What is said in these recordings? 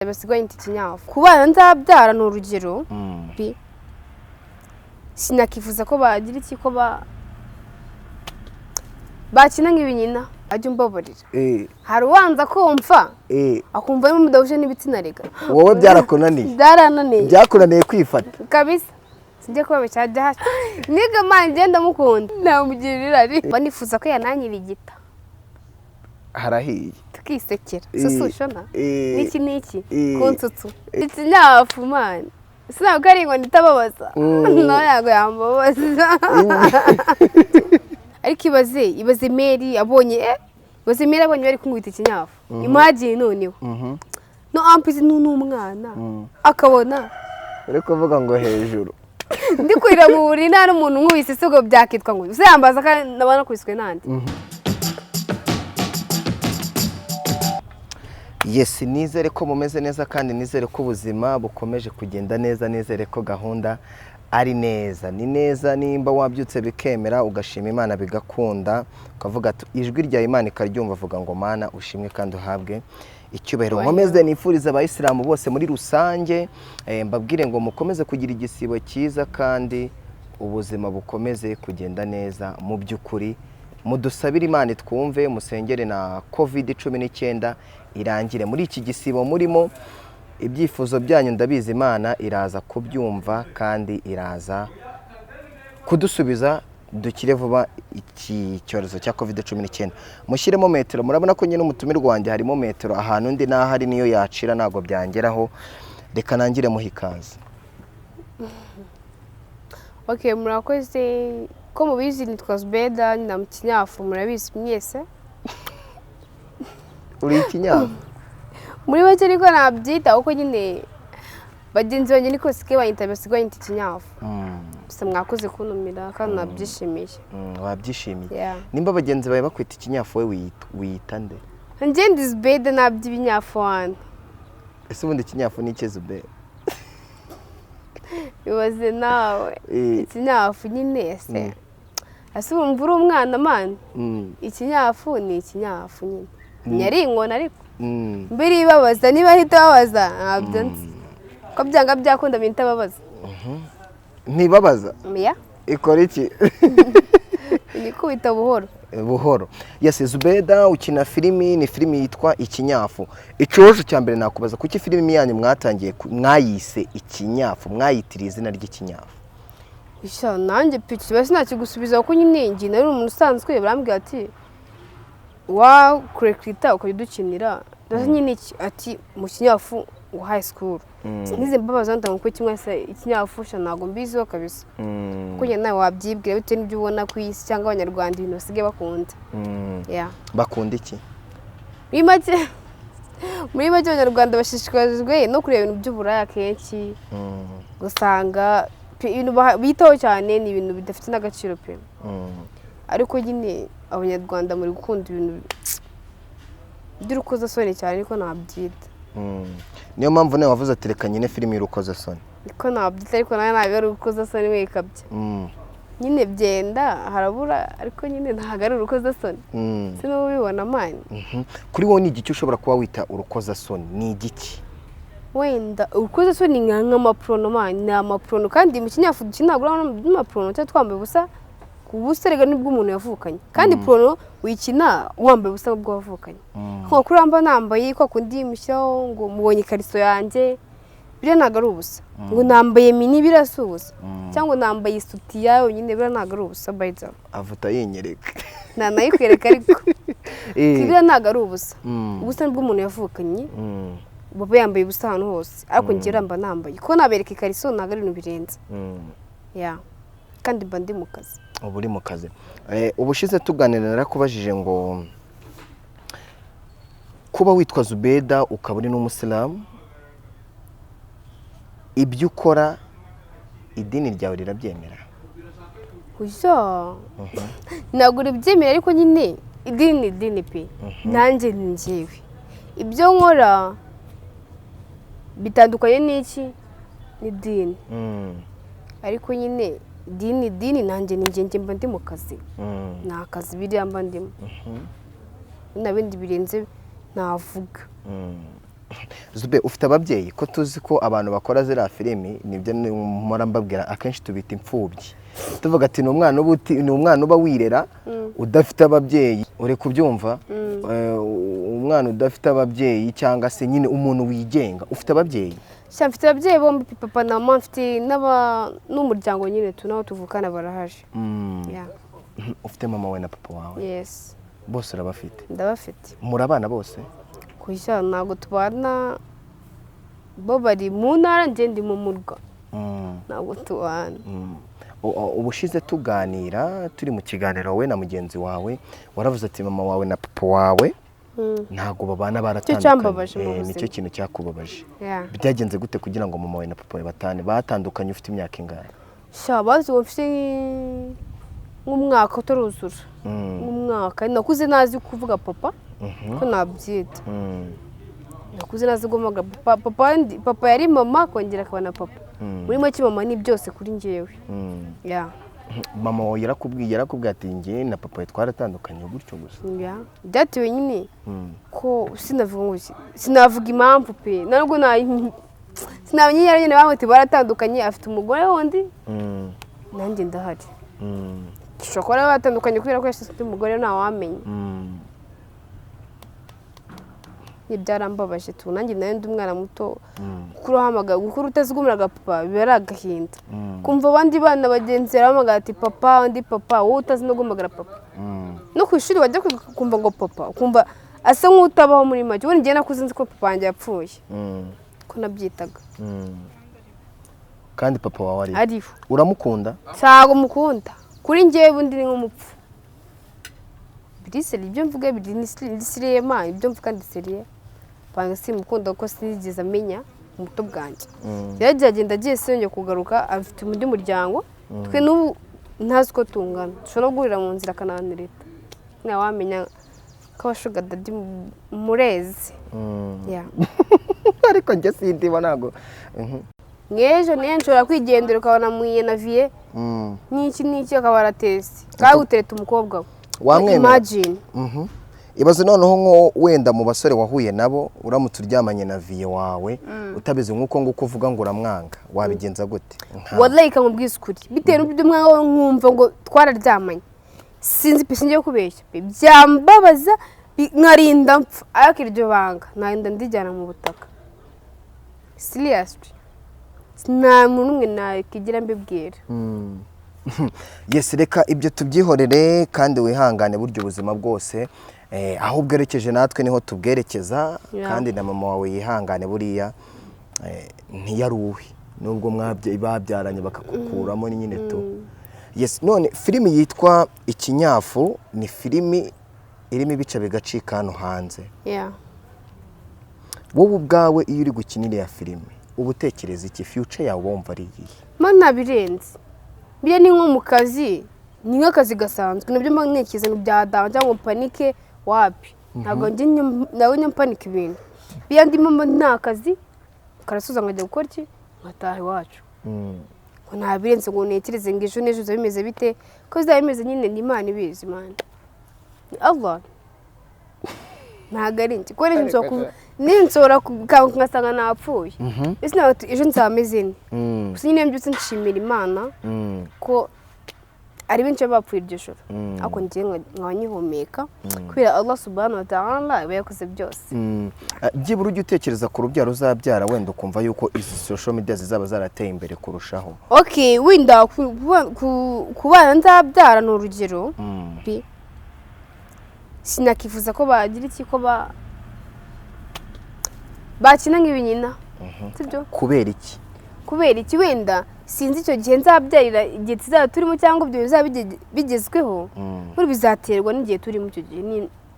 Basigaye Ikinyafu kubana nzabyara n'urugero bi sinakifuza ko bagira iki ko bakina nk'ibinyina ajye umbabarira hari uwanza kumva akumva ari mudahuje n'ibitsina rega wowe byarananiye byakunaniye kwifata kabisa sinjye kuba cyajya niga man ngenda mukunda namugirira ari banifuza ko yananyira igita harahiye tukisekera susushona niki kunsutsu Ikinyafu man sinabwo ari ngo nditababaza no yago yambabaza ariko ibaze Mary abonye bari kumwita Ikinyafu imagine noneho no ampize n'umwana akabona uri kuvuga ngo hejuru ndi kwira mu buri nta n'umuntu nkubise sego byakitwa ngo se yambaza kandi nabana kwiswe nande Yes, nizere ko mumeze neza kandi nizere ko ubuzima bukomeje kugenda neza, nizere ko gahunda ari neza. Ni neza nimba wabyutse bikemera ugashima Imana bigakunda, ukavuga ijwi rya Imana ikaryumva avuga ngo Mana ushimwe kandi uhabwe icyubahiro. Nkomeze nifuriza abayisilamu bose muri rusange, mbabwire ngo mukomeze kugira igisibo cyiza kandi ubuzima bukomeze kugenda neza mu by'ukuri. Mudusabire Imana twumve, musengere na COVID-19 irangire muri iki gisibo murimo. Ibyifuzo byanyu ndabizi Imana iraza kubyumva kandi iraza kudusubiza dukire vuba iki cyorezo cya COVID-19. Mushyiremo metero, murabona ko nyine umutumirwa wanjye harimo metero ahantu ndi nahari niyo yacira nago byangeraho. Reka nangire muhikaze. Okay, murakoze ko mubizi nitwa Zubeda na Ikinyafu murabizi mwese. Uri Ikinyafu muri bake ariko nabyita uko nyine bagenzi banjye niko sike bayita basigaye Ikinyafu. Gusa mwakoze kunumira kandi nabyishimiye. Wabyishimiye. Nimba bagenzi bawe bakwita Ikinyafu we wiyita nde? Nje ndi Zubeda nabyi Ibinyafu wana. Ese ubundi Ikinyafu ni iki Zubeda? Ibaze nawe Ikinyafu nyine se. Ase urumva uri umwana man. Ikinyafu ni Ikinyafu nyine. Nyari inkona ariko mbiri babaza niba hita babaza ntabyo nzi ko byanga byakunda binta babaza ntibabaza ya ikora iki ni kubita buhoro. Yes, Zubeda ukina filimi, ni filimi yitwa Ikinyafu. Icojo cyambere nakubaza kuki filimi yanyu mwatangiye mwayise Ikinyafu, mwayitira izina ry'Ikinyafu? Isha nanjye pitch basi nakigusubiza ko nyine ngi nari umuntu usanzwe barambwira ati wa kurekrita ukadukinira nyine ati mu Kinyafu ngo high school nize mbabaza ndamuko kimwe se Ikinyafu sha nago mbizo kabisa kuko nyine nawe wabyibwira bite n'ibyo ubona ku isi cyangwa abanyarwanda ibintu basige bakunda bakunda iki muri make abanyarwanda bashishikajwe no kureba ibintu by'uburaya kenshi gusanga ibintu bitaho cyane ni ibintu bidafite n'agaciro pe ariko nyine abanyarwanda muri gukunda ibintu by'urukozasoni cyane niko nabyita. Niyo mpamvu nawe wavuze ati reka nyine filimi y'urukozasoni. Niko nabyita ariko nawe ntabwo ari urukozasoni wekabye. Nyine byenda harabura ariko nyine ntabwo ari urukozasoni. Sinubibona mani. Kuri wowe ni igiki ushobora kuba wita urukozasoni? Ni igiki? Wenda urukozasoni nk'amaprono mani, ni amaprono kandi mu Kinyafu dukinagura n'amaprono cyangwa twambaye ubusa ubusa rega nibwo umuntu yavukanye kandi prono wikina wambaye ubusa bwo wavukanye nko kuramba nambaye ko kundi mushyiraho ngo mubonye ikariso yanjye bire ntago ari ubusa ngo nambaye mini birasubuza cyangwa nambaye isutiya yonyine bire ntago ari ubusa bayza avuta yinyereka nayikwereka ariko bire ntago ari ubusa ubusa nibwo umuntu yavukanye baba yambaye ubusa ahantu hose ariko ngira mba nambaye ko nabereka ikariso ntago ari ibintu birenze kandi mba ndi mu kazi. Ubu uri mu kazi. Ubushize tuganira narakubajije ngo kuba witwa Zubeda ukaba uri n'umusilamu, ibyo ukora idini ryawe rirabyemera? Ntabwo ribyemera ariko nyine idini pe nanjye njyewe ibyo nkora bitandukanye n'iki n'idini ariko nyine dini nanjye ninjye mba ndi mu kazi nta kazi biri mba ndimo nabindi birenze navuga Zube ufite ababyeyi ko tuzi ko abantu bakora ziriya filimi nibyo mpora mbabwira akenshi tubita imfubyi tuvuga ati ni umwana uba wirera udafite ababyeyi uri kubyumva umwana udafite ababyeyi cyangwa se nyine umuntu wigenga ufite ababyeyi mfite ababyeyi bombi papa na mama mfite n'umuryango nyine tunaho tuvukana barahaje ufite mama we na papa wawe yes bose urabafite ndabafite muri abana bose kwishyura ntabwo tubana bo bari mu ntara njye ndi mu murwa ntabwo tubana ubushize tuganira turi mu kiganiro wowe na mugenzi wawe waravuze ati mama wawe na papa wawe ntabwo babana baratandukanye nicyo kintu cyakubabaje byagenze gute kugira ngo mama wawe na papa wawe batandukanye ufite imyaka ingana bazi ngo mfite nk'umwaka utaruzura nk'umwaka nakuze nazi kuvuga papa ko nabyita nakuze nazi guhamagara papa yari mama kongera akaba na papa muri make mama ni byose kuri njyewe mama wawe yarakubwiye ati njye na papa twaratandukanye gutyo gusa byatewe nyine ko sinavuga impamvu pe ntabwo sinamenye nyine bamwe baratandukanye afite umugore wundi nanjye ndahari dushobora kuba batandukanye kubera ko yashyize umugore ntawamenya byarambabaje tu nanjye nayo ndi umwana muto gukura utazigumira papa biba ari agahinda kumva abandi bana bagenzi bahamagara ati papa undi papa wowe utazi no guhamagara papa no ku ishuri wajya kumva ngo papa ukumva asa nk'utabaho muri make ubundi njye nakuze nzi ko papa wanjye yapfuye ko nabyitaga kandi papa wawe ariho uramukunda ntabwo mukunda kuri njyewe ubundi ni nk'umupfu biriseri ibyo mvuga biri ni siriyema ibyo mvuga ndi seriye panga simukunda kuko sinigeze amenya umuto bwanjye byagenda agiye yongeye kugaruka afite undi muryango twe n'ubu ntazi ko tungana dushobora no guhurira mu nzira akananireta ntawamenya ko abashuga dadi murezi ariko njye sindiba ntabwo nk'ejo niyo nshobora kwigendera ukabona mwiyenaviye n'iki akaba aratesi kandi utereta umukobwa we imagine ibaze noneho nko wenda mu basore wahuye nabo uramutse uryamanye na viye wawe utabizi nk'uko nguko uvuga ngo uramwanga wabigenza gute wallahi kamubwiza ukuri bitewe n'ibyo mwanga nkumva ngo twararyamanye sinzi pe singiye kubeshya byambabaza nkarinda mpfa ariko iryo banga narinda ndijyana mu butaka seriously nta muntu umwe nakigira mbibwira yesi reka ibyo tubyihorere kandi wihangane buryo ubuzima bwose aho ubwerekeje natwe niho tubwerekeza kandi na mama wawe yihangane buriya ntiyaruhe nubwo babyaranye bakakukuramo nyine tu yesi none filimi yitwa Ikinyafu ni filimi irimo ibice bigacika hano hanze wowe ubwawe iyo uri gukinira ya filimi uba utekereza iki future yawe wumva ari iyihe mana birenze biya ni nko mu kazi ni nk'akazi gasanzwe nabyo mba ntekereza ngo byadanga cyangwa panike wapi ntabwo njye mpanike ibintu biya ndimo nta kazi karasuza nkajya gukora iki nkataha iwacu ngo nta birenze ngo ntekereze ngo ejo n'ejo bimeze bite ko bizaba bimeze nyine ni Imana ibizi Imana ni Allah ntabwo ari njye kubera ninshobora ngasanga napfuye ese ntabwo ejo nzameze nte gusa nyine mbyutse nshimira Imana ko ari benshi bapfuye iryo joro ariko njye nkaba nyihumeka kubera Allah subhanahu wa ta'ala aba yakoze byose byibura ujya utekereza ku rubyaro uzabyara wenda ukumva yuko izi social media zizaba zarateye imbere kurushaho wenda ku bana nzabyara ni urugero sinakifuza ko bagira iki ko bakina nk'ibinyina sibyo kubera iki wenda sinzi icyo gihe nzabyarira igihe tuzaba turimo cyangwa ibyo bizaba bigezweho buri bizaterwa n'igihe turimo icyo gihe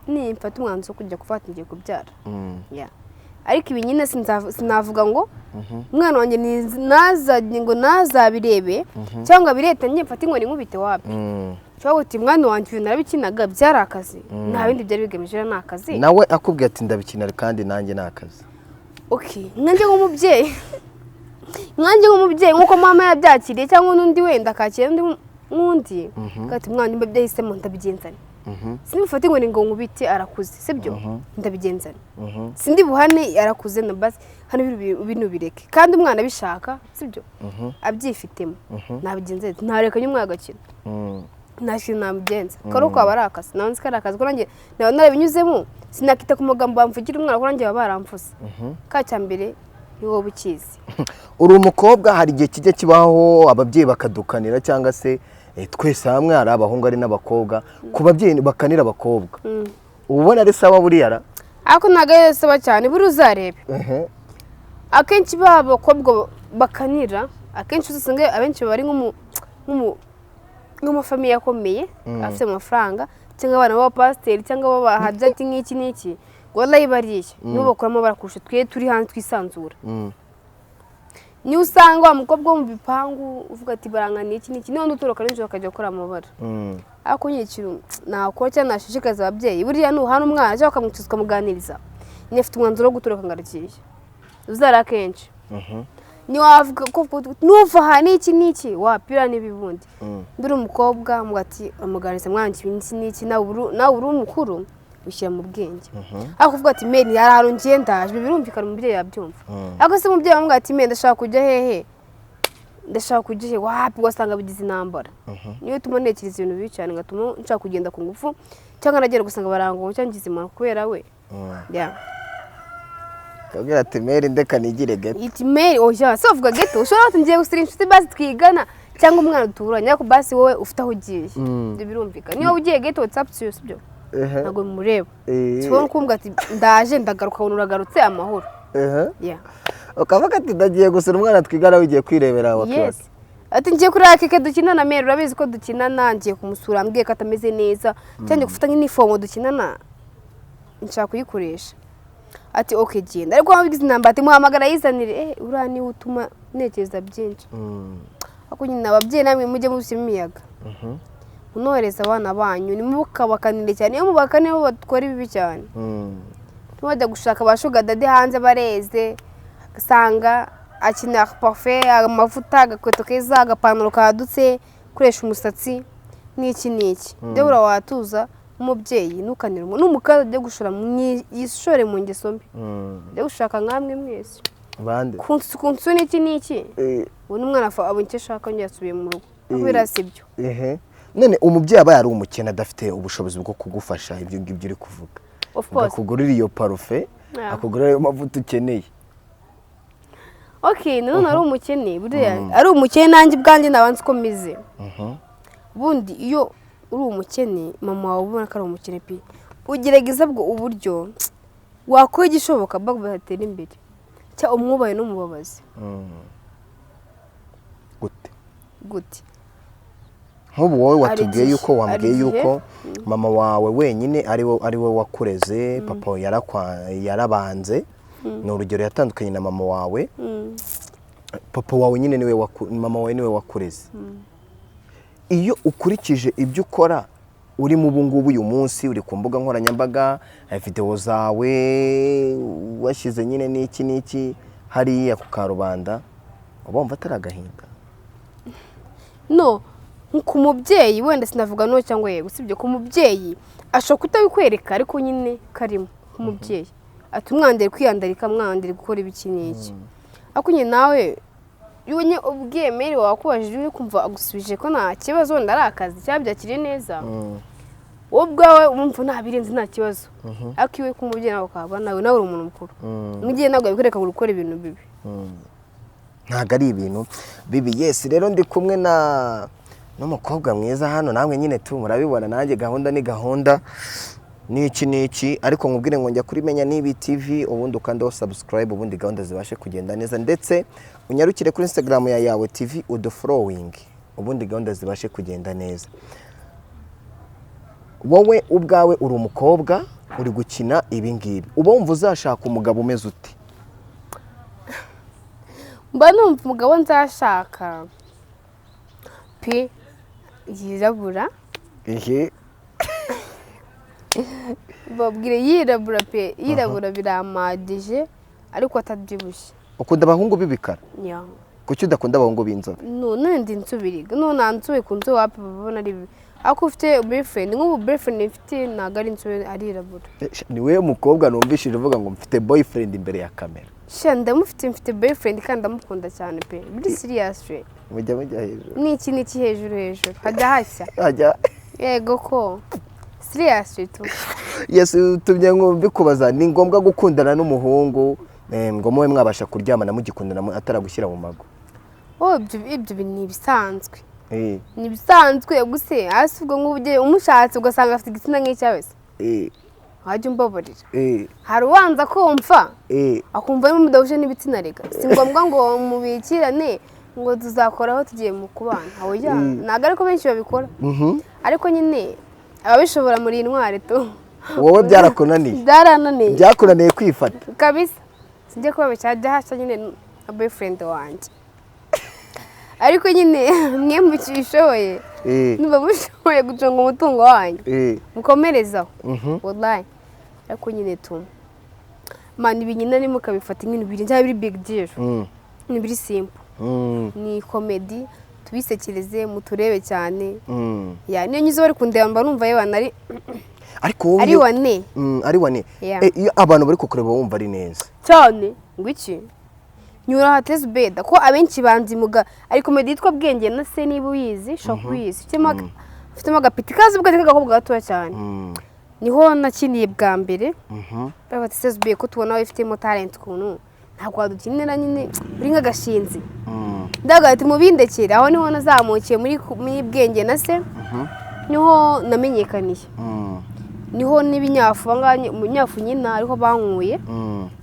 nimfata umwanzuro wo kujya gufata ngiye kubyara ariko ibinyina sinavuga ngo umwana wanjye ngo nazabirebe cyangwa bireta njye mfata inkoni nkubite wapi cyangwa uti mwana wanjye ibintu narabikinaga byari akazi nta bindi byari bigamije ni akazi nawe akubwiye ati ndabikinira kandi nanjye ni akazi nkanjye nk'umubyeyi nk'uko mama yabyakiriye cyangwa n'undi wenda akakira undi nk'undi ati mwana nimba byahisemo ndabigenzane sindi bufate ngo ni ngo nkubite arakuze sibyo ndabigenzana sindi buhane arakuze na basi hano ibintu bireke kandi umwana bishaka sibyo abyifitemo nabigenze ntarekanye umwana agakina ntakintu namugenza karo ko abarakase nawe nzi karakaze ko nanjye nawe narabinyuzemo sinakita ku magambo bamvugira umwana ko nanjye baramvuze ka cyambere niwo bukizi uri umukobwa hari igihe kijya kibaho ababyeyi bakadukanira cyangwa se twese hamwe hari abahungu ari n'abakobwa ku babyeyi bakanira abakobwa ubona ari sawa buriya ra ako ntago ari sawa cyane buri uzarebe akenshi abakobwa bakanira akenshi usanga abenshi bari nk'amafamiye akomeye afite amafaranga cyangwa abana b'abapasiteri cyangwa b'abahajati nk'iki n'iki wallahi bariye nibo bakuramo barakurusha twe turi hanze twisanzura ni usanga wa mukobwa wo mu bipangu uvuga ati baranganiye iki n'iki niyo ndutoroka n'ijoro akajya gukora amabara ariko nyikiro nakora cyangwa nashishikaza ababyeyi buriya nuhana umwana cyangwa ukamwicaza ukamuganiriza niyo afite umwanzuro wo gutoroka ngaragiye uzara kenshi niyo wavuga ko nuva aha n'iki wapira n'ibibundi mbere umukobwa mugati amuganiriza mwana iki nawe uri umukuru ushyira mu bwenge ariko uvuga ati meni yari ahantu ngiye ndaje birumvikana umubyeyi yabyumva ariko se umubyeyi amubwira ati meni ndashaka kujya hehe wapi ugasanga bigize intambara niyo tuma ntekereza ibintu bibi cyane ngatuma nshaka kugenda ku ngufu cyangwa nagera gusanga barangonga cyangwa ngize impanuka kubera we kabwira ati meri ndeka nigire geto iti meri oya se uvuga geto ushobora ati ngiye gusira inshuti basi twigana cyangwa umwana duturanye ariko basi wowe ufite aho ugiye ibyo birumvikana niba ugiye geto whatsapp sibyo ntabwo mureba sibona kumbwa ati ndaje ndagaruka ubona uragarutse amahoro ukavuga ati ndagiye gusura umwana twigana wigiye kwirebera wakiwasi ati ngiye kureba keke dukinana meri urabizi ko dukinana ngiye kumusura ambwiye ko atameze neza cyangwa gufata nk'inifomo dukinana nshaka kuyikoresha ati okay genda ariko wabigize intambara ati muhamagara yizanire uriya niwe utuma ntekereza byinshi ako nyine ababyeyi namwe mujye mubishyiramo imiyaga unohereza abana banyu nimukabakanire cyane iyo mubakane bo batwara ibibi cyane ntibajya gushaka abashuga dade hanze bareze gasanga akina parfait amavuta agakweto keza agapantaro kadutse kuresha umusatsi n'iki ndebura watuza umubyeyi nukanira n'umukaza ajya gushora yishore mu ngeso mbi ajya gushaka nkamwe mwese bande kunsu n'iki ubu umwana abonye icyo ashaka ngo yasubiye mu rugo kubera sibyo none umubyeyi aba yari umukene adafite ubushobozi bwo kugufasha ibyo ngibyo uri kuvuga akugurira iyo parufe akugurira ayo mavuta ukeneye none ari umukene buriya ari umukene nanjye ubwanjye nabanze uko meze ubundi iyo uri umukene mama wawe ubona ko ari umukene pe ugerageza bwo uburyo wakora igishoboka bagatera imbere cyangwa umwubaye n'umubabazi gute nk'ubu wowe watubwiye yuko wambwiye yuko mama wawe wenyine ari we wakureze papa yarabanze ni urugero yatandukanye na mama wawe papa wawe nyine mama wawe niwe wakureze iyo ukurikije ibyo ukora urimo ubu ngubu uyu munsi uri ku mbuga nkoranyambaga videwo zawe washyize nyine n'iki hariya ku karubanda uba wumva atari agahinda no ku mubyeyi wenda sinavuga no cyangwa yego sibyo ku mubyeyi ashobora kutabikwereka ariko nyine karimo ku mubyeyi ati umwandere kwiyandarika mwandere gukora ibiki n'iki ariko nyine nawe yonye ubwemere wakubajije uri kumva agusubije ko nta kibazo wenda ari akazi cyabyakiriye neza wowe ubwawe umva ntabirenze nta kibazo ariko iwe ku mubyeyi nawe ukaba nawe uri umuntu mukuru umubyeyi ntabwo yabikwereka ngo ukore ibintu bibi ntabwo ari ibintu bibi yesi rero ndi kumwe n'umukobwa mwiza hano namwe nyine murabibona nanjye gahunda ni gahunda n'iki ariko nkubwire ngo njya kuri menya n'ibi TV ubundi ukandaho subscribe ubundi gahunda zibashe kugenda neza ndetse unyarukire kuri Instagram yawe TV udufollowing ubundi gahunda zibashe kugenda neza wowe ubwawe uri umukobwa uri gukina ibi ngibi uba wumva uzashaka umugabo umeze uti mba numva umugabo nzashaka pe yirabura babwire yirabura biramadije ariko atabyibushye ukunda abahungu b'ibikara kuki udakunda abahungu b'inzobe none ndi nsubiriga none nansuye ku nzu wapi babona ari ako ufite boyfriend nk'ubu boyfriend mfite ntabwo ari inzobe arirabura ni we mukobwa numvishije uvuga ngo mfite boyfriend imbere ya kamera mfite boyfriend kandi ndamukunda cyane pe muri serious we mujya hejuru n'iki hejuru hajya hashya yego ko serious tu yes tumye mbikubaza ni ngombwa gukundana n'umuhungu ngo muwe mwabasha kuryamana mugikundana ataragushyira mu mago ibyo ni bisanzwe ni bisanzwe guse hasi ubwo nk'ubye umushatse ugasanga afite igitsina nk'icyawe se wajya umbabarira hari ubanza kumva akumva arimo mudahuje n'ibitsina rega si ngombwa ngo mubikirane ngo tuzakoraho tugiye mu kubana oya ntabwo ariko benshi babikora ariko nyine ababishobora muri intwari tu wowe byarananiye byakunaniye kwifata kabisa sijye kuba cyajya hashya nyine na boyfriend wanjye ariko nyine mwe mukishoboye niba mushoboye gucunga umutungo wanyu mukomerezaho wallahi ariko nyine tu man ibinyina ni mukabifata nk'ibintu biri cyangwa biri big deal ni biri simple ni comedy tubisekereze muturebe cyane ya niyo nyizo bari kundeba mba numva yebana ari wane iyo abantu bari kukureba wumva ari neza cyane ngo iki nyura hateze Zubeda ko abenshi banzi muga ari comedy yitwa bwenge na se niba uyizi shaka uyizi ufitemo agapiti kazi ubwo gakobwa gatoya cyane niho nakiniye bwa mbere batse Zubeda ko tubona wifitemo talent kuntu ntabwo wadukinira nyine uri nk'agashinzi ndagahita mubindekera aho niho nazamukiye muri bwenge na se niho namenyekaniye niho n'ibinyafu munyafu nyina ariho bankuye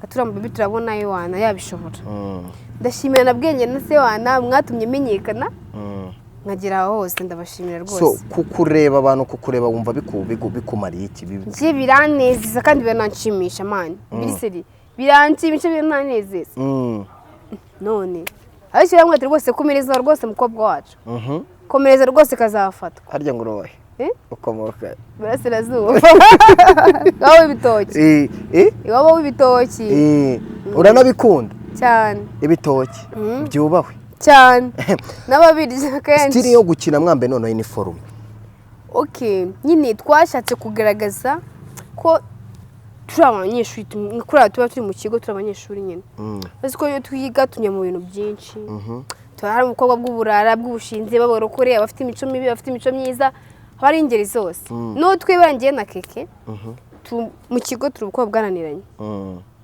aturamba bibi turabona Yohana yabishobora ndashimira na bwenge na se Yohana mwatumye menyekana nkagera hose ndabashimira rwose so kukureba abantu kukureba wumva bikumariye iki bije biranezeza kandi bananshimisha man biriseri biranshimisha biranezeza none ariko bamwe rwose kumereza rwose mukobwa wacu komereza rwose kazafatwa harya ngo rohe ukomoka burasirazuba gawe ibitoki iwabo w'ibitoki uranabikunda cyane ibitoki byubahwe cyane n'ababirya kenshi stili yo gukina mwambe noneho uniforme nyine twashatse kugaragaza ko turi abanyeshuri tuba turi mu kigo turi abanyeshuri nyine bazi ko iyo twiga tunya mu bintu byinshi hari umukobwa bw'uburara bw'ubushinzi b'abarokore abafite imico mibi abafite imico myiza hari ingeri zose no twibangiye na keke mu kigo turi ubukobwa bwananiranye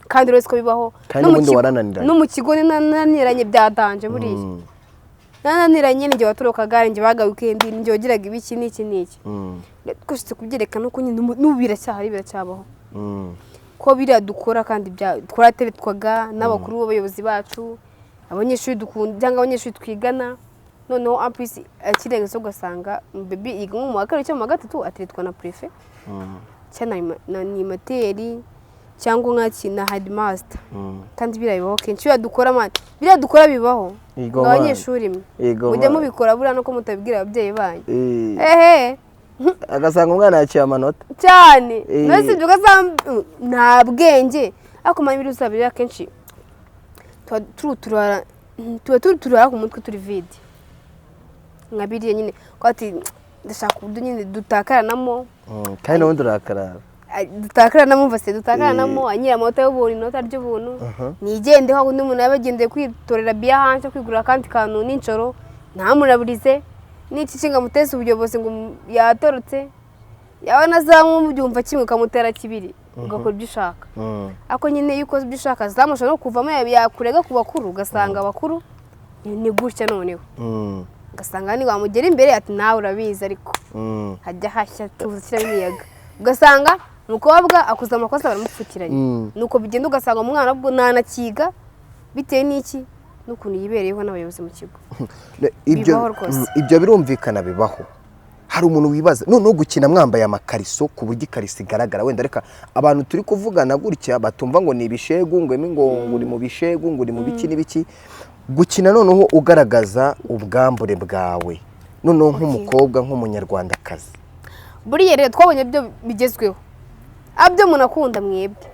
kandi rwose ko bibaho no mu kigo nananiranye byadanje buriya nananiranye njye waturokaga njye baga weekend njye wagiraga ibiki n'iki twashitse kubyerekana ko nyine n'ubiracyahari biracyabaho ko biriya dukora kandi twarateretwaga n'abakuru b'abayobozi bacu abanyeshuri dukunda cyangwa abanyeshuri twigana noneho ampisi akirengeje ugasanga baby yiga mu wa kabiri cyangwa mu wa gatatu ateretwa na prefet cyane na animateri cyangwa nk'akina headmaster kandi birabibaho kenshi biriya dukora bibaho abanyeshuri mujya mubikora buriya nuko mutabibwira ababyeyi banyu agasanga umwana yaciye amanota cyane mbese ibyo ugasanga nta bwenge ariko manya ibiri uzabirira kenshi tuba turara ku mutwe turi vide nka biriya nyine ko ati ndashaka uburyo nyine dutakaranamo kandi n'ubundi urakarara dutakaranamo mvase dutakaranamo anyira amata y'ubuntu inota ry'ubuntu nigendeho undi muntu yabagendeye kwitorera biya hanze kwigurira akandi kantu n'injoro ntamuraburize n'iki kinga mutese ubuyobozi ngo yatorotse yawe nazamu mubyumva kimwe kamutera kibiri ugakora ibyo ushaka ako nyine iyo ukoze ibyo ushaka zamusha no kuvamo yakurega ku bakuru ugasanga abakuru ni gutya noneho ugasanga ni wamugera imbere ati nawe urabizi ariko hajya hashya tuzikira imiyaga ugasanga umukobwa akuza amakosa baramupfukiranye nuko bigenda ugasanga umwana ubwo nanakiga bitewe n'iki n'ukuntu yibereyeho n'abayobozi mu kigo ibyo birumvikana bibaho hari umuntu wibaza noneho gukina mwambaye amakariso ku buryo ikariso igaragara wenda reka abantu turi kuvugana gutya batumva ngo ni ibishegu ngo uri mu bishegu ngo uri mu biki n'ibiki gukina noneho ugaragaza ubwambure bwawe noneho nk'umukobwa nk'umunyarwandakazi buriya rero twabonye byo bigezweho abyo umuntu akunda mwebwe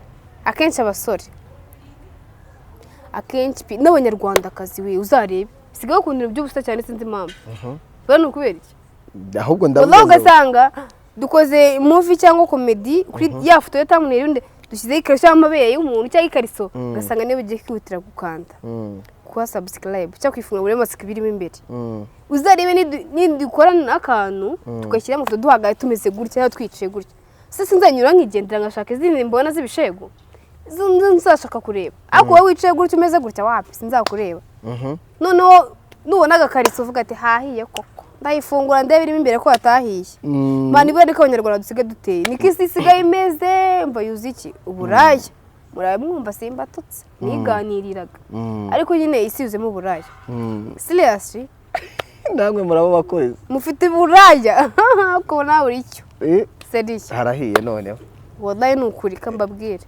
akenshi abasore akenshi n'abanyarwandakazi we uzarebe sigaho ukunda ibintu by'ubusa cyane sinzi impamvu bano kubera iki ahubwo ndavuga ugasanga dukoze movie cyangwa comedy kuri ya foto ya thumbnail runde dushyize ikariso y'amabere y'umuntu cyangwa ikariso ugasanga niba ugiye kwihutira gukanda kuba subscribe cyangwa kwifunga buri masike birimo imbere uzarebe nidukorana n'akantu tugashyira mu foto duhagaye tumeze gutya twicaye gutya sasa nzanyura nkigendera ngashaka izindi mbona z'ibishego nzashaka kureba ariko wowe wicaye gutya umeze gutya wapi sinzakureba noneho nubona agakariso uvuga ati hahiye koko ndayifungura ndebe irimo imbere ko hatahiye mani bwa niko abanyarwanda dusigaye duteye niko isi isigaye imeze mva yuzi iki uburaya murabe mwumva simba tutse niganiriraga ariko nyine isi yuzemo uburaya seriously namwe murabo bakoze mufite uburaya ko nawe uri cyo seriously harahiye noneho wallahi nukuri kambabwire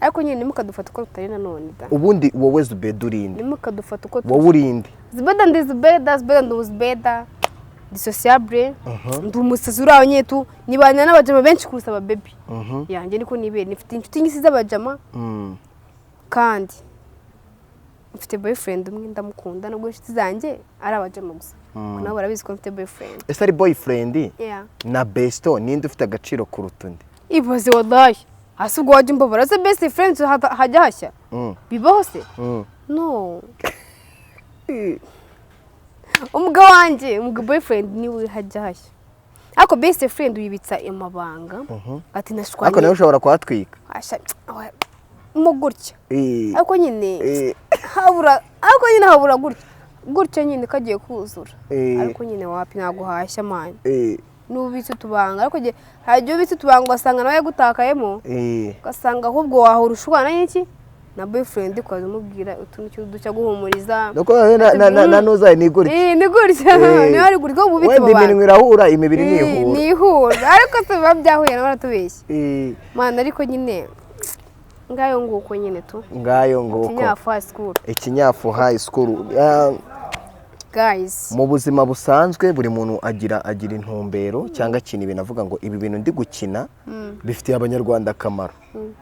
ariko nyine nimukadufata uko tutari nanone da ubundi wowe Zubeda urinde nimukadufata uko wowe urinde Zubeda ndi Zubeda ndi Zubeda ndi sociable ndi umusazi uraho nyetu nibanya n'abajama benshi kurusha ababebi yanjye niko nibere nifite inshuti nyinshi z'abajama kandi mfite boyfriend umwe ndamukunda nubwo inshuti zanjye ari abajama gusa nabo barabizi ko mfite boyfriend ese ari boyfriend na besto ninde ufite agaciro kuruta undi ibaze wallahi hasi ubwo wajya umbabara se best friends hajya hashya bibaho se no umugabo wanjye boyfriend niwe hajya hashya ariko best friend uyibitsa amabanga ati nashwanye ariko nawe ushobora kuhatwika mo gutya ariko nyine habura gutya nyine kagiye kuzura ariko nyine wapi ntago hashya mani n'ubitse tubanga ariko hajya ubitse tubanga ugasanga nawe gutakayemo ugasanga ahubwo wahora ushwana n'iki na boyfriend kwaza umubwira utuntu ducya guhumuriza nuko na nuzaye ni gutya ni gutya ni ari gutya ubitse babanga wenda iminwe irahura imibiri nihura ariko se biba byahuye nawe aratubeshye mana ariko nyine ngayo nguko nyine tu ngayo nguko Ikinyafu High School guys mu buzima busanzwe buri muntu agira intumbero cyangwa kintu ibintu avuga ngo ibi bintu ndi gukina bifitiye abanyarwanda akamaro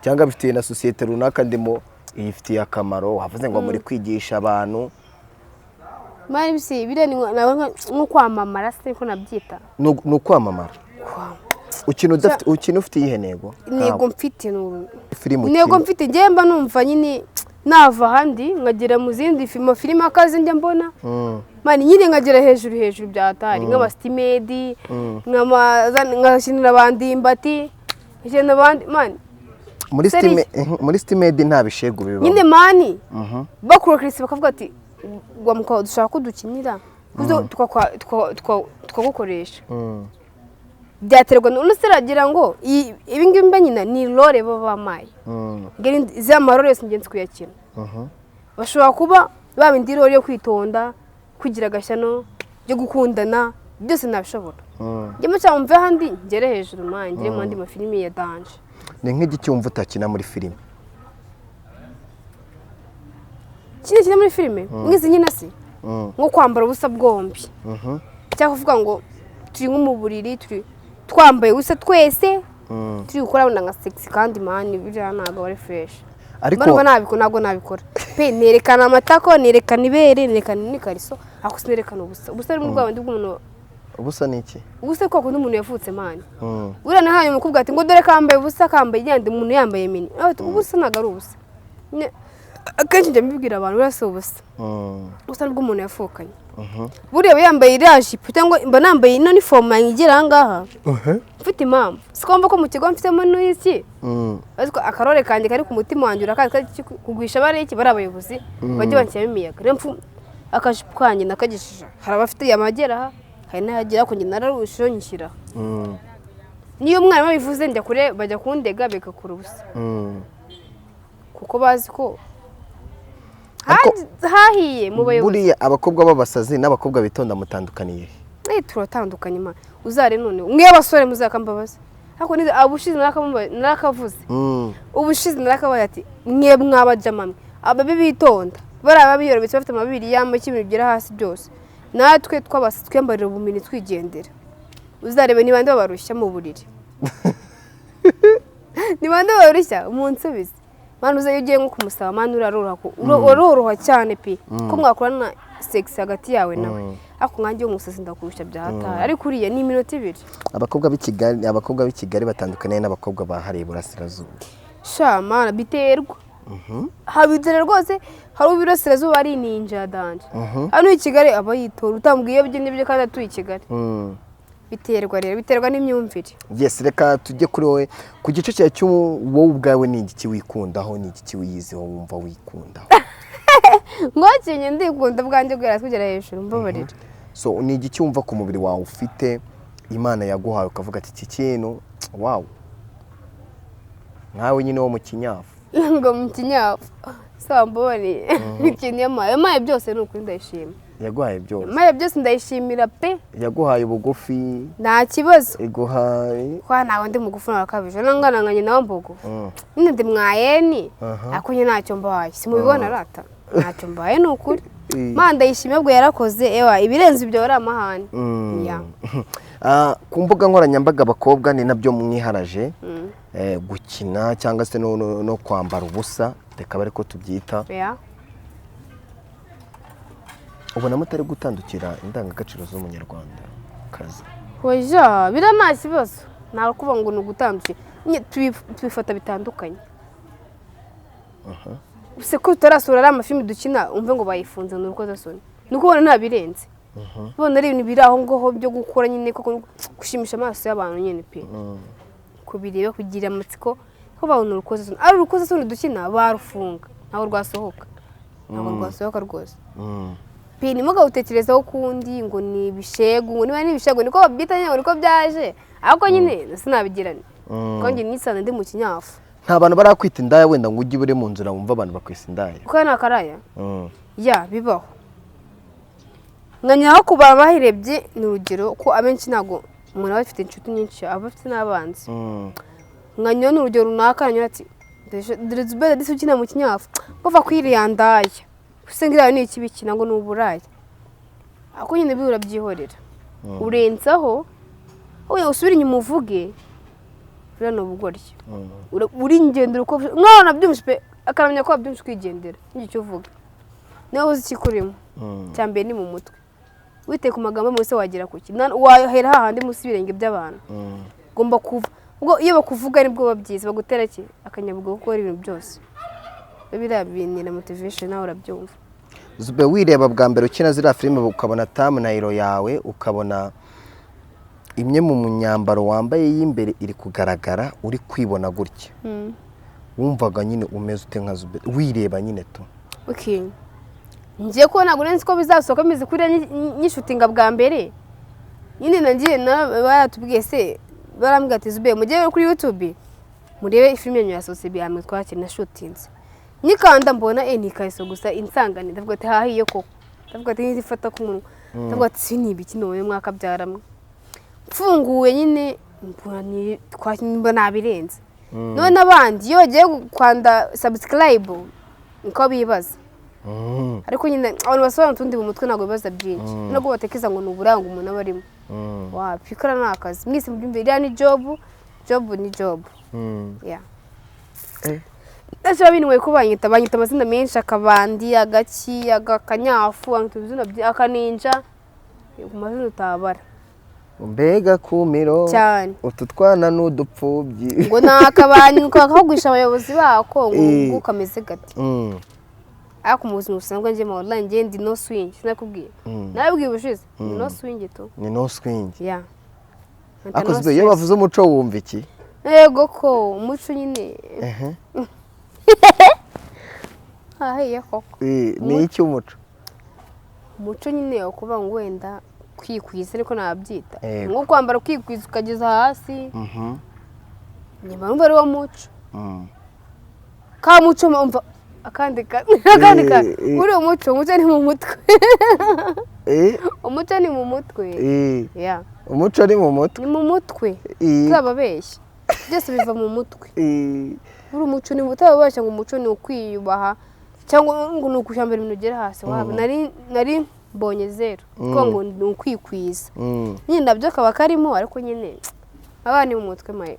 cyangwa bifitiye na societe runaka ndimo ifitiye akamaro wavuze ngo muri kwigisha abantu mari bisi bire nko kwamamara se ko nabyita no kwamamara ukina ufite ihe nego mfite nego mfite ngemba numva nyine nava handi nkagera mu zindi filime akazi njya mbona mani nyine nkagera hejuru byatari nk'abastimedi nkashinira abandi imbati njyana abandi mani muri stimedi nta bishego bibaho nyine mani bakura Chris bakavuga ati gwamuka dushaka kudukinira tukagukoresha byaterwa n'usiragira ngo ibi ngibi mba nyina ni role bamaye ngeri za marore yose ngenzi kuyakina bashobora kuba babindi role yo kwitonda kugira gashyano byo gukundana byose nabishobora njye cyangwa mve handi ngere hejuru mangire mu andi mafilimi ya danje ni nk'igicyumva utakina muri filime kina muri filime ngizi nyina se nko kwambara ubusa bwombi cyangwa kuvuga ngo turi nko mu buriri twambaye ubusa twese turi gukora nka sexy kandi mani biriya ntago ari fresh ariko ntabwo nabikora pe nerekana amatako nerekana ibere nerekana n'ikariso ako sinerekana ubusa ari mu rwanda bw'umuntu ubusa ni iki ubusa ko kundi umuntu yavutse mani ura nahaye umukobwa ati ngo dore kambaye ubusa kambaye yandi umuntu yambaye mini ubusa ntago ari ubusa akenshi njya mbibwira abantu urasa ubusa ubusa nibwo umuntu yafukanye buriya yambaye iriya jipo cyangwa mba nambaye ino nifomu igera aha ngaha mfite impamvu sikomba ko mu kigo mfitemo n'iki ariko akarore kanjye kari ku mutima wanjye urakazi kugwisha bariki bari abayobozi bajya banshyiramo imiyaga rero akajipo kanjye nakagishije hari abafite amagera aha hari n'ahagera ko njye nararushijeho nyishyira niyo umwarimu abivuze njya kure bajya kundega bigakura ubusa kuko bazi ko hahiye mu bayobozi buriya abakobwa b'abasazi n'abakobwa bitonda mutandukaniye turatandukanye ma uzare none umwe y'abasore muzakambabaza ariko nize abushize narakavuze ubushize narakabaye ati mwe mwabajamamwe ababe bitonda baraba biyorobetse bafite amabiri yamwe kimwe bigera hasi byose natwe twambarira ubumini twigendera uzarebe ni bande babarushya mu buriri ni bande babarushya umunsi bize manu uze ugiye nko kumusaba manu uroroha cyane pe ko mwakorana sex hagati yawe nawe ako nkanjye umusazi ndakurusha byahatara ariko uriya ni iminota 2 abakobwa b'i Kigali batandukanye n'abakobwa bahariye burasirazuba sha mana biterwa habizera rwose hari ubirasirazuba ari ninja danje hano i Kigali aba yitora utambwiye byo n'ibyo kandi atuye i Kigali biterwa rero biterwa n'imyumvire yes reka tujye kuri wowe ku gice cya cyo wowe ubwawe ni igiki wikundaho ni igiki wiyiziho wumva wikundaho ngokinye ndikunda bwanjye bwera kugera hejuru mbabarira so ni igiki wumva ku mubiri wawe ufite Imana yaguhaye ukavuga ati iki kintu wow nkawe nyine wo mu kinyafu ngo mu kinyafu sambone ikintu yamaye byose n'ukuri ndayishima yaguhaye byose yamaye byose ndayishimira pe yaguhaye ubugufi nta kibazo iguhaye kwa nawe ndi mugufi nakabije nangana nkanye nawe mbogo nyine ndi mwayeni akonye ntacyo mbaye simubibona rata ntacyo mbaye n'ukuri manda yishimye bwo yarakoze ewa ibirenze ibyo ari amahane ya ku mbuga nkoranyambaga abakobwa ni nabyo mwiharaje gukina cyangwa se no kwambara ubusa reka bari ko tubyita ubona mutari gutandukira indangagaciro z'umunyarwanda kazi hoja bira nta kibazo nta kuba ngo ni ugutandukira twifata bitandukanye use ko tutarasura ari amafilimi dukina umve ngo bayifunze ni urukozasoni ni uko ubona nta birenze ubona ari ibintu biri aho ngaho byo gukora nyine ko gushimisha amaso y'abantu nyine pe kubireba kugira amatsiko ko babona urukozasoni ari urukozasoni dukina barufunga ntabwo rwasohoka rwose pe ni muga utekerezaho kundi ngo ni ibishego ngo niba ni ibishego niko babyita nyine niko byaje ariko nyine sinabigirane ko njye nisana ndi mu kinyafu nta bantu barakwita indaya wenda ngo ujye uri mu nzira wumva abantu bakwisa indaya kuko na karaya ya bibaho nganyaho kuba bahirebye ni urugero ko abenshi nago umuntu aba afite inshuti nyinshi aba afite n'abanzi nganyaho ni urugero runaka nanyura ati Ndashaka Zubeda disi ukina mu kinyafu bava kwiriya ndaya usengira ni iki bikina ngo n'uburaye ako nyine bibura byihorera urenzaho oya usubira inyuma uvuge rano ubugoryo uri ngendera uko mwana byumvise pe akaramenya ko byumvise kwigendera n'icyo uvuga nawe uzi ikikurimo cyambere ni mu mutwe wite ku magambo mwese wagira kuki wahera hahandi musi birenge by'abantu gomba kuva ubwo iyo bakuvuga nibwo babyiza bagutera ki akanyabugo gukora ibintu byose biriya bintu na motivation nawe urabyumva Zube wireba bwa mbere ukina zira filime ukabona thumbnail yawe ukabona imwe mu munyambaro wambaye y'imbere iri kugaragara uri kwibona gutya wumvaga nyine umeze ute nka Zube wireba nyine to okay ngiye ko ntabwo nzi ko bizasohoka mize kuri nyishutinga bwa mbere nyine nagiye baratubwiye se barambwira ati Zube mujye kuri YouTube murebe filime yanyu ya Sosibi amwe twakina shootinze nikanda mbona ni ikariso gusa insangane ndavuga ati hahiye koko ndavuga ati nzifata ku munwa ndavuga ati sinibiki none mwaka byaramwe mfunguwe nyine mbona nabirenze none abandi iyo bagiye kwanda subscribe niko bibaza ariko nyine abantu basobanura tundi mu mutwe nago bibaza byinshi nubwo batekeza ngo nuburanga umuntu abarimo wapikora nakazi mwese mubyumvira ni job ni job yeah Ese binwe ko banyita amazina menshi akabandi agaki agakanyafu antuzina akaninja kumazina utabara mbega kumiro cyane ututwana n'udupfubyi ngo nakabandi ukakagwisha abayobozi bako ngo ukameze gati ako muzi musanzwe nje mu online nge ndi no swing sinakubwiye nabwiye ubushize ni no swing to ni no swing yeah akozwe iyo bavuze umuco wumva iki yego ko umuco nyine hahiye koko ni iki umuco umuco nyine ukuba ngo wenda kwikwiza ariko nabyita nko kwambara kwikwiza ukageza hasi nyuma numva ari wo muco ka muco umva akandi uri umuco ni mu mutwe umuco ni mu mutwe yeah umuco ni mu mutwe ni mu mutwe zababeshya byose biva mu mutwe uri umuco ni utababashya ngo umuco ni ukwiyubaha cyangwa ngo ni ukushambira ibintu ugera hasi waba nari mbonye zero kuko ngo ni ukwikwiza nyine nabyo kaba karimo ariko nyine abana mu mutwe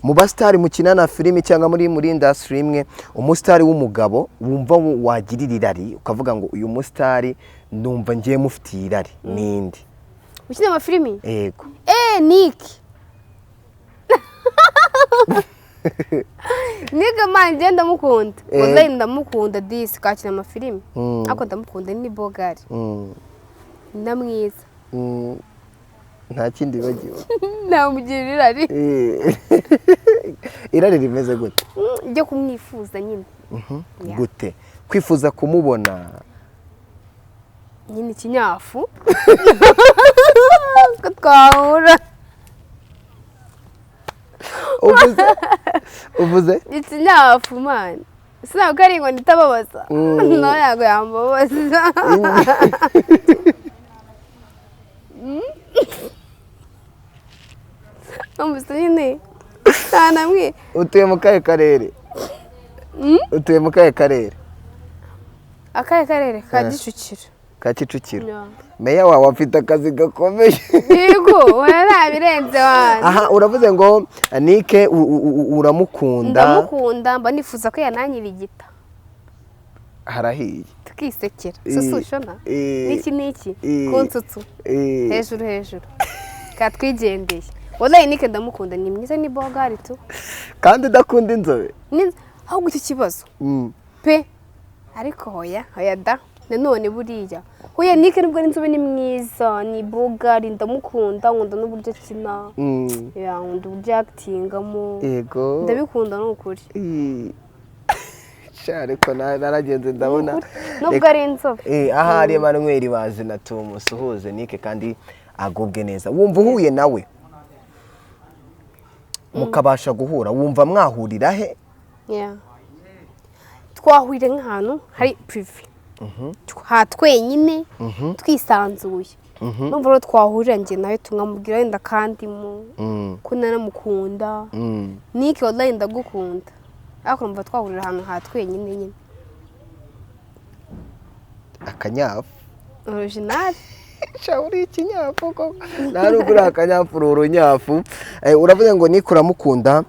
mu basitari mukinana filimi cyangwa muri industry imwe umusitari w'umugabo wumva wagirira irari ukavuga ngo uyu musitari ndumva ngiye mufitiye irari ninde ukina amafilimi yego Nick Nick man je ndamukunda wallahi ndamukunda disi kakina amafilimi ako ndamukunda ni bogari ndamwiza nta kindi bagiwe namugirira irari irari rimeze gute ryo kumwifuza nyine gute kwifuza kumubona nyine ikinyafu ko twahura uvuze ikinyafu man sinabwo ko ari ngo nditababaza no yago yambabaza nyine ntanamwe utuye mu kahe karere utuye mu kahe karere akahe karere ka Kicukiro ka Kicukiro meya wawe afite akazi gakomeye yego warabirenze wana aha uravuze ngo Nick uramukunda ndamukunda mba nifuza ko yananyira igita harahiye tukisekera susushona niki kunsutsu hejuru katwigendeye wallahi Nick ndamukunda ni mwiza ni bogari tu kandi udakunda inzobe ahubwo iki kibazo pe ariko hoya da nanone buriya hoya Nick nubwo inzobe ni mwiza ni bogari ndamukunda nkunda n'uburyo kina nkunda uburyo actingamo yego ndabikunda n'ukuri ariko naragenze ndabona nubwo ari inzobe aha ari Emmanuel bazi na tumusuhuze Nick kandi agubwe neza wumva uhuye nawe mukabasha guhura wumva mwahurira he twahurira nk'ahantu hari prive twenyine twisanzuye numva rero twahurira njye nawe tunamubwira wenda kandi ko naramukunda Nick wallahi ndagukunda ariko numva twahurira ahantu twenyine nyine akanyafu original uri ikinyafu koko nari uri akanyafu urunyafu uravuze ngo Nick uramukunda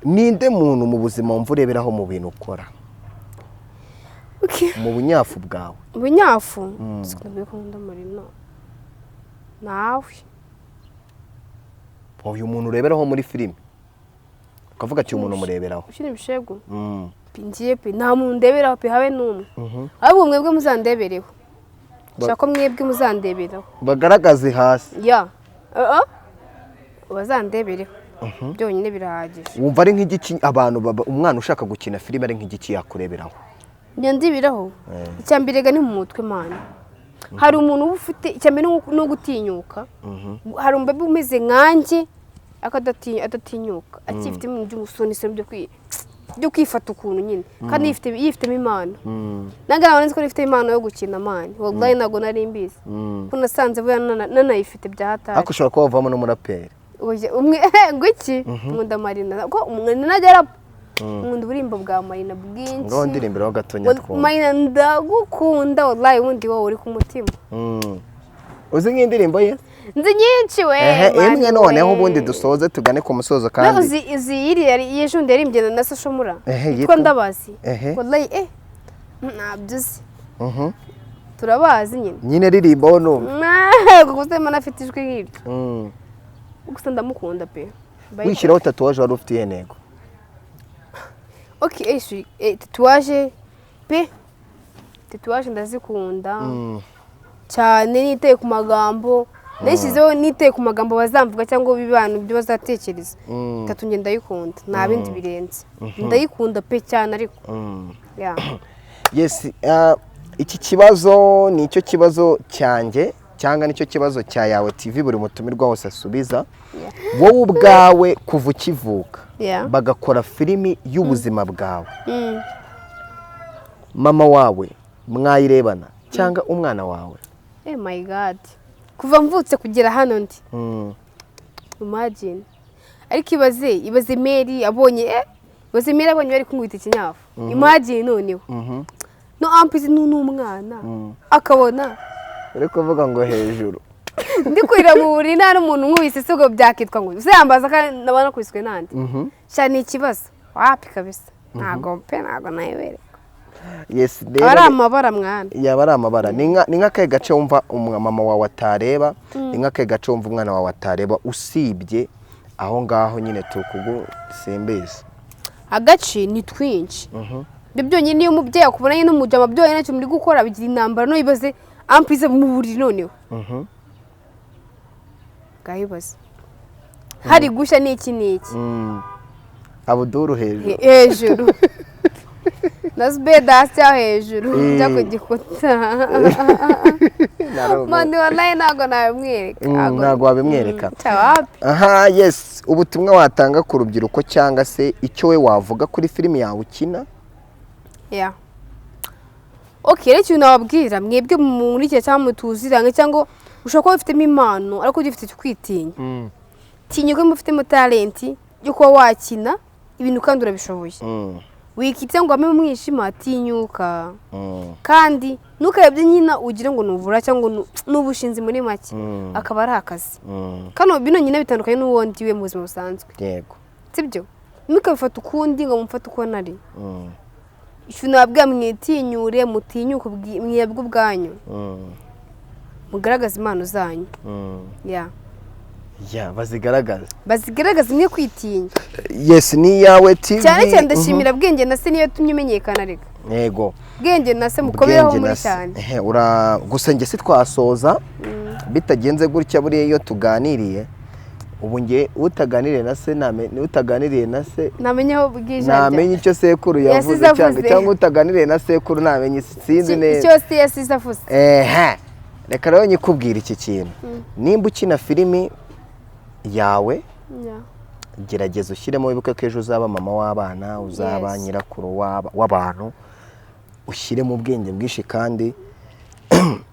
ninde muntu mu buzima wumva ureberaho mu bintu ukora mu bunyafu bwawe bunyafu sikubikunda marina nawe uyu muntu ureberaho muri filime ukavuga ati umuntu mureberaho ushira ibishego pingiye pe nta muntu ndeberaho pe habe numwe ahubwo mwebwe muzandebereho shaka mwebwe muzandeberaho bagaragaze hasi bazandebereho byonyine birahagije wumva ari nk'igiki abantu umwana ushaka gukina filime ari nk'igiki yakureberaho nyandibiraho icyambirega ni mu mutwe mana hari umuntu ufite icyambere no gutinyuka hari umubebe umeze nkanjye akadatinyuka akifite ibintu by'umusoni se byo kwifata ukuntu nyine kandi yifitemo impano nagana nzi ko nifite impano yo gukina mani wallahi nago nari mbizi ko nasanze buya nanayifite bya hatari ariko ushobora kuba wavamo n'umuraperi umwe ngwiki nkunda Marina ko umwana najya nkunda uburimbo bwa Marina bwinshi ngo ndirimbiraho gatonya twumva Marina ndagukunda wallahi wundi wowe uri ku mutima uzi nk'indirimbo ye nzi nyinshi we imwe noneho ubundi dusoze tugane ku musozo kandi uzi yiri yeshundi yarimbye na Soshomura yitwa Ndabazi wallahi nabyo turabazi nyine ririmbo no gusa mana afite ijwi nk'iryo gusa ndamukunda pe wishyiraho tatuwaje wari ufite intego tatuwaje pe tatuwaje ndazikunda cyane niteye ku magambo nashyizeho niteye ku magambo bazamvuga cyangwa bibanu byo bazatekereza tatu nge ndayikunda nta bindi birenze ndayikunda pe cyane ariko yes iki kibazo ni icyo kibazo cyanjye cyangwa nicyo kibazo cya Yawe TV buri mutumirwa wose asubiza wowe ubwawe kuva ukivuka bagakora filimi y'ubuzima bwawe mama wawe mwayirebana cyangwa umwana wawe my god kuva mvutse kugera hano ndi imagine ariko ibaze Mary abonye bari kumwita ikinyafu imagine noneho no ampizi n'umwana akabona uri kuvuga ngo hejuru ndi kurira mu buriri nta n'umuntu nkubise se ubwo byakitwa ngo se yambaza kandi nabona kubiswe nande cyane ikibazo wapi kabisa ntago nayibereka yes ari amabara mwana yaba ari amabara ni nk'akahe gace wumva mama wawe atareba ni nk'akahe gace wumva umwana wawe atareba usibye aho ngaho nyine tukugusimbeze agace ni twinshi ibyo byonyine iyo umubyeyi akubonanye n'umujama byonyine ntacyo muri gukora bigira intambara no ibaze amplize mu buriri noneho bwayibaze hari gushya n'iki abuduru hejuru na Zubeda hasi aho hejuru njya ku gikuta mani wallahi ntabwo nabimwereka ntabwo wabimwereka aha yes ubutumwa watanga ku rubyiruko cyangwa se icyo we wavuga kuri filimi yawe ukina rero ikintu nababwira mwebwe muri iki cyangwa mutuziranye cyangwa ushobora kuba ufitemo impano ariko ugifite icyo kwitinya tinyuka mufitemo talenti yo kuba wakina ibintu kandi urabishoboye wikitse ngo ame umwishima tinyuka kandi ntukarebye nyina ugire ngo nubura cyangwa n'ubushinzi muri make akaba ari akazi kano bino nyine bitandukanye n'uwundi we mu buzima busanzwe yego sibyo ntukabifata ukundi ngo mufate uko nari icyo nababwira mwitinyure mutinyuke mwebwe ubwanyu mugaragaza impano zanyu bazigaragaza imwe kwitinya yes ni yawe TV cyane cyane ndashimira bwenge na se niyo tumye menyekana rega yego bwenge na se mukobereho muri cyane gusa nge si twasoza bitagenze gutya buriya iyo tuganiriye ubu nge utaganiriye na se namenye aho bwije namenye icyo sekuru yavuze cyangwa utaganiriye na sekuru namenye sinzi neza icyo se yasize avuze reka rero nyikubwira iki kintu nimba ukina filimi yawe gerageza ushyiremo wibuke ko ejo uzaba mama w'abana uzaba nyirakuru w'abantu ushyiremo ubwenge bwinshi kandi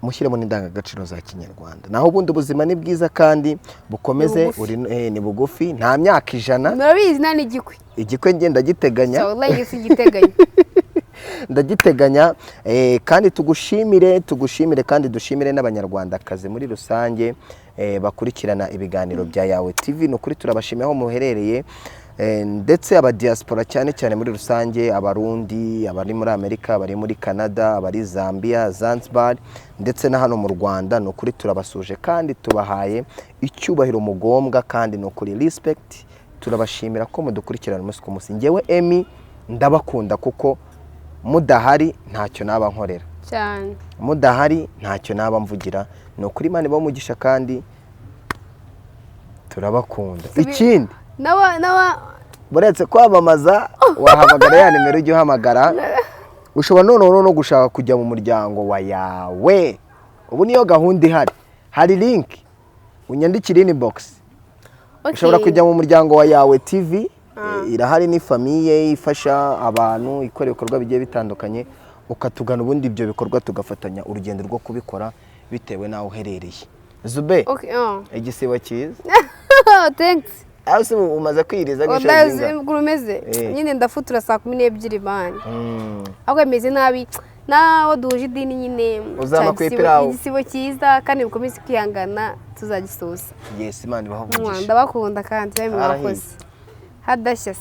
mushyiremo n'indangagaciro za kinyarwanda naho ubundi ubuzima ni bwiza kandi bukomeze ni bugufi nta myaka 100 murabizi nta n'igikwi igikwe ngenda ndagiteganya kandi tugushimire kandi dushimire n'abanyarwandakazi muri rusange bakurikirana ibiganiro bya yawe TV no kuri turabashimiye aho muherereye ndetse aba diaspora cyane cyane muri rusange abarundi abari muri Amerika abari muri Canada abari Zambia Zanzibar ndetse na hano mu Rwanda no kuri turabasuje kandi tubahaye icyubahiro mugombwa kandi no kuri respect turabashimira ko mudukurikirana umunsi ku munsi ngewe Emi ndabakunda kuko mudahari ntacyo naba nkorera cyane mudahari ntacyo naba mvugira no kuri Imana bamugisha kandi turabakunda ikindi buretse kwamamaza wahamagara ya nimero ujye uhamagara ushobora no gushaka kujya mu muryango wa yawe ubu niyo gahunda ihari hari link unyandikira inbox ushobora kujya mu muryango wa yawe TV irahari ni famiye ifasha abantu ikora ibikorwa bigiye bitandukanye ukatugana ubundi ibyo bikorwa tugafatanya urugendo rwo kubikora bitewe naho uherereye Zube igisibo cyiza thanks ase umaze kwiriza gishozinga ngurumeze nyine ndafutura saa 12 bani ahubwo meze nabi naho duje idini nyine uzama kwipiraho igisibo cyiza kandi bikomeze kwihangana tuzagisoza yes Imana ibaho umugisha ndabakunda kandi bamwe bakoze hadashya